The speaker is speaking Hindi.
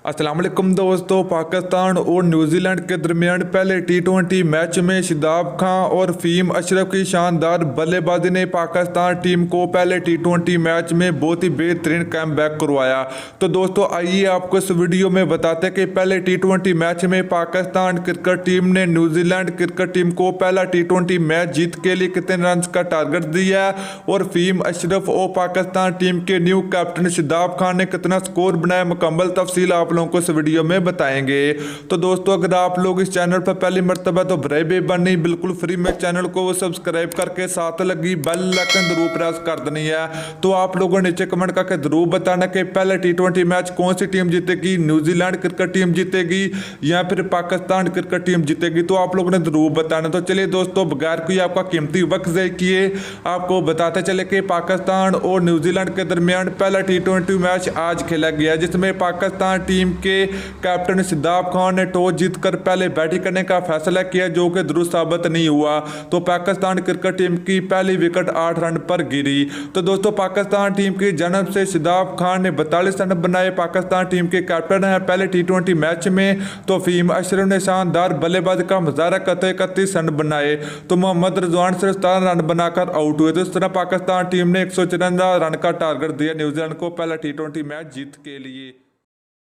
अस्सलाम वालेकुम दोस्तों। पाकिस्तान और न्यूजीलैंड के दरमियान पहले टी20 मैच में शादाब खान और फ़हीम अशरफ की शानदार बल्लेबाजी ने पाकिस्तान टीम को पहले टी20 मैच में बहुत ही बेहतरीन कमबैक करवाया। तो दोस्तों आइए आपको इस वीडियो में बताते हैं कि पहले टी20 मैच में पाकिस्तान क्रिकेट टीम ने न्यूजीलैंड क्रिकेट टीम को पहला टी20 मैच जीत के लिए कितने रन का टारगेट दिया और फ़हीम अशरफ और पाकिस्तान टीम के न्यू कैप्टन शादाब खान ने कितना स्कोर बनाया। मुकम्मल तफसील आप लोगों को इस वीडियो में बताएंगे। तो दोस्तों अगर आप लोग इस चैनल पर पहली मरतबा तो बराए बननी बिल्कुल फ्री में चैनल को सब्सक्राइब करके साथ लगी बेल आइकन जरूर प्रेस कर देनी है। तो आप लोगों ने नीचे कमेंट करके जरूर बताना कि पहले टी20 मैच कौन सी टीम जीतेगी, न्यूजीलैंड क्रिकेट टीम जीतेगी या फिर पाकिस्तान क्रिकेट टीम जीतेगी। तो आप लोगों ने जरूर बताना। तो चलिए दोस्तों बगैर कोई आपका कीमती वक्त ज़ाया किए आपको बताते चले कि पाकिस्तान और न्यूजीलैंड के दरमियान पहला टी20 मैच आज खेला गया, जिसमें पाकिस्तान टीम के कैप्टन शादाब खान ने टॉस जीतकर पहले बैटिंग करने का फैसला किया, जो कि दुरुस्त साबित नहीं हुआ। तो पाकिस्तान क्रिकेट टीम की पहली विकेट 8 रन पर गिरी। तो दोस्तों पाकिस्तान टीम की जन्म से शादाब खान ने 42 रन बनाए। पाकिस्तान टीम के कैप्टन हैं पहले टी20 मैच में। तो फ़हीम अशरफ ने शानदार बल्लेबाजी का मुजाहरा करते 31 रन बनाए। तो मोहम्मद रिजवान सिर्फ 17 रन बनाकर आउट हुए। तो इस तरह पाकिस्तान टीम ने 154 रन का टारगेट दिया न्यूजीलैंड को पहला टी20 मैच जीत के लिए।